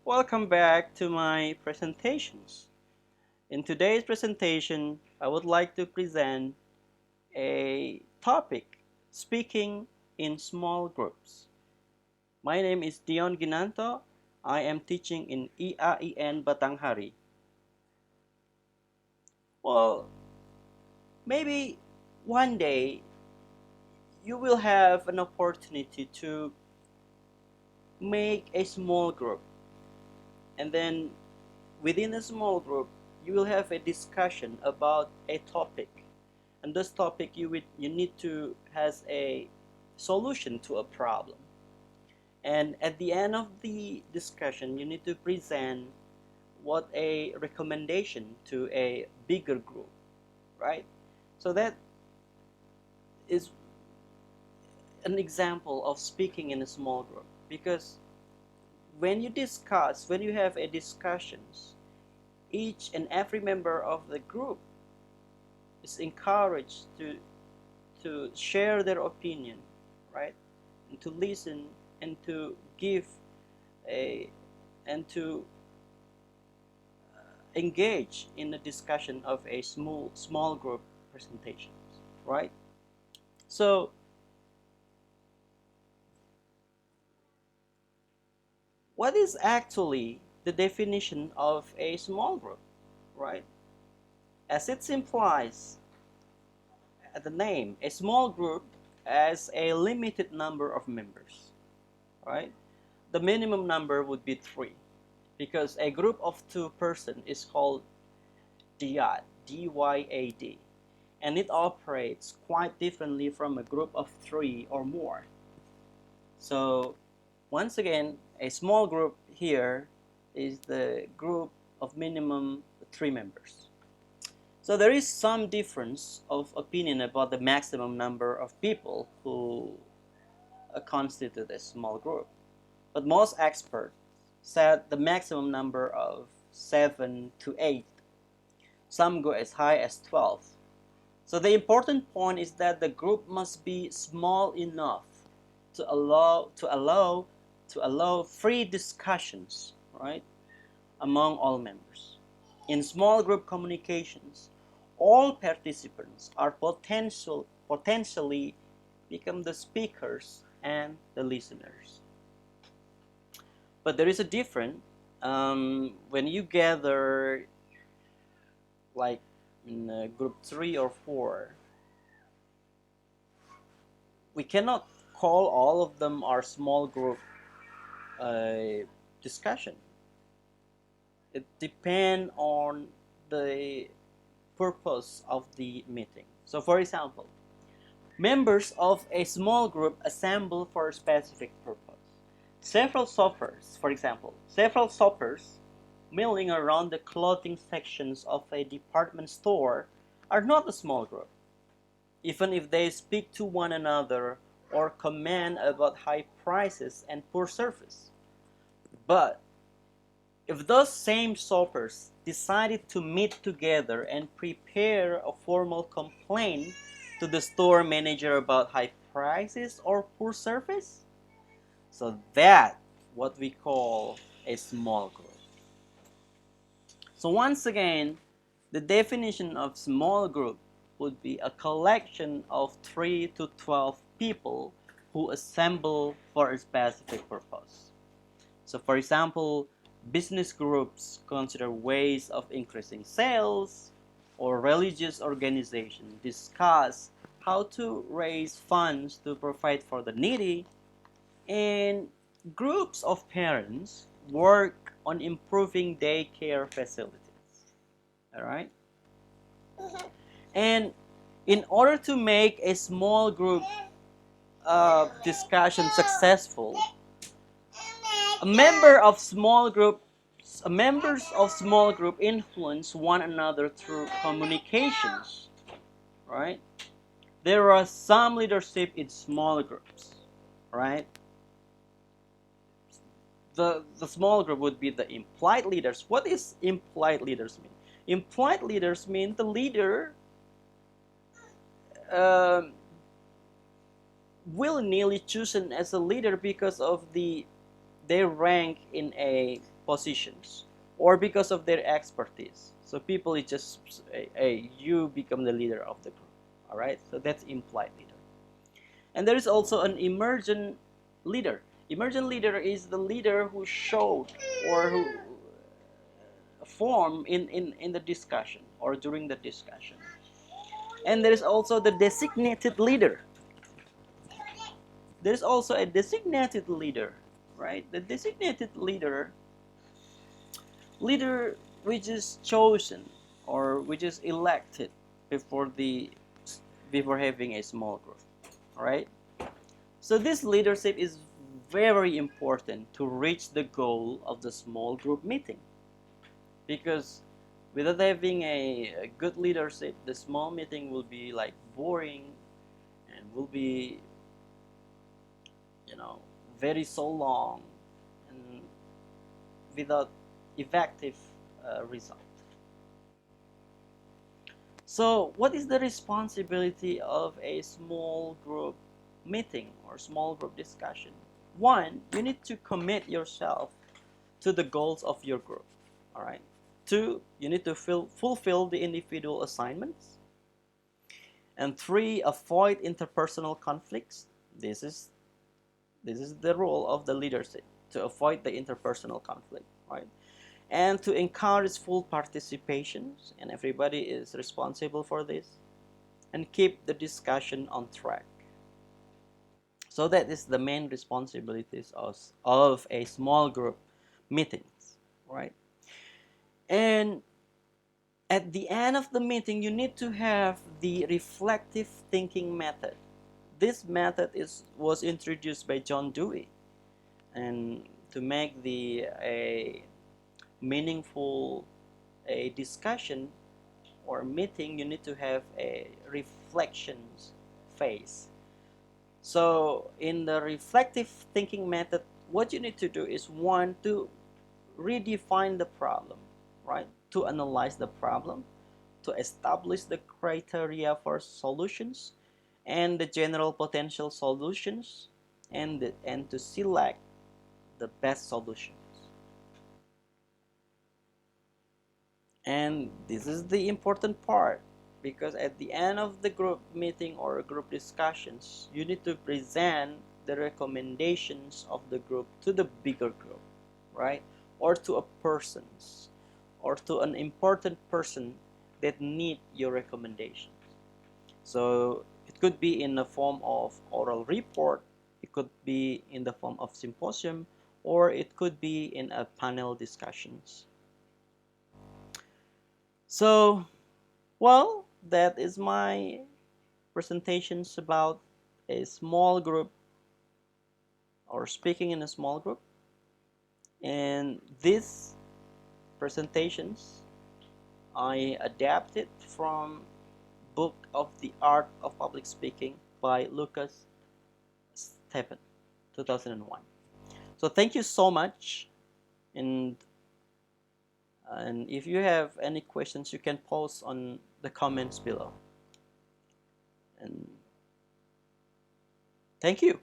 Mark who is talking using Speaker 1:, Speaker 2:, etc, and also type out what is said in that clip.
Speaker 1: Welcome back to my presentations. In today's presentation, I would like to present a topic, speaking in small groups. My name is Dion Ginanto. I am teaching in EAIN Batanghari. Well, maybe one day you will have an opportunity to make a small group, and then within a small group you will have a discussion about a topic, and this topic you need to has a solution to a problem, and at the end of the discussion you need to present what a recommendation to a bigger group, right? So that is an example of speaking in a small group, because when you have a discussions, each and every member of the group is encouraged to share their opinion, right? And to listen and to give a and to engage in the discussion of a small group presentations, right? So what is actually the definition of a small group, right? As it implies at the name, a small group has a limited number of members, right? The minimum number would be 3, because a group of 2 persons is called dyad, D-Y-A-D, and it operates quite differently from a group of 3 or more. So once again, a small group here is the group of minimum 3 members. So there is some difference of opinion about the maximum number of people who constitute a small group. But most experts said the maximum number of 7 to 8. Some go as high as 12. So the important point is that the group must be small enough to allow free discussions, right, among all members. In small group communications, all participants are potentially become the speakers and the listeners. But there is a difference when you gather like in group 3 or 4. We cannot call all of them our small group discussion. It depends on the purpose of the meeting. So for example, members of a small group assemble for a specific purpose. Several shoppers milling around the clothing sections of a department store are not a small group, even if they speak to one another or comment about high prices and poor service. But if those same shoppers decided to meet together and prepare a formal complaint to the store manager about high prices or poor service, so that's what we call a small group. So once again, the definition of small group would be a collection of 3 to 12 people who assemble for a specific purpose. So for example, business groups consider ways of increasing sales, or religious organizations discuss how to raise funds to provide for the needy, and groups of parents work on improving daycare facilities. All right? And in order to make a small group discussion successful, a member of small group members of small group influence one another through communications, right? There are some leadership in small groups, right? The small group would be the implied leaders. What is implied leaders mean? Implied leaders mean the leader willy-nilly chosen as a leader because of their rank in a positions or because of their expertise. So people is just, hey, you become the leader of the group. All right, so that's implied leader. And there is also an emergent leader. Emergent leader is the leader who showed or who form in the discussion or during the discussion. And there is also the designated leader. There is also a designated leader, right? The designated leader which is chosen or which is elected before the before having a small group, right? So this leadership is very important to reach the goal of the small group meeting, because without having a good leadership, the small meeting will be like boring and will be, you know, very so long and without effective result. So what is the responsibility of a small group meeting or small group discussion? One, you need to commit yourself to the goals of your group. All right. Two, you need to fulfill the individual assignments. And three, avoid interpersonal conflicts. This is the role of the leadership, to avoid the interpersonal conflict, right? And to encourage full participation, and everybody is responsible for this, and keep the discussion on track. So that is the main responsibilities of a small group meetings, right? And at the end of the meeting, you need to have the reflective thinking method. This method was introduced by John Dewey, and to make a meaningful a discussion or meeting, you need to have a reflections phase. So in the reflective thinking method, what you need to do is, one, to redefine the problem, right? To analyze the problem, to establish the criteria for solutions and the general potential solutions, and to select the best solutions. And this is the important part, because at the end of the group meeting or group discussions, you need to present the recommendations of the group to the bigger group, right? Or to a persons, or to an important person that need your recommendations. So it could be in the form of oral report, it could be in the form of symposium, or it could be in a panel discussions. So, well, that is my presentations about a small group or speaking in a small group. And these presentations I adapted from book of the Art of Public Speaking by Lucas Stephen, 2001. So thank you so much, and if you have any questions, you can post on the comments below. And thank you.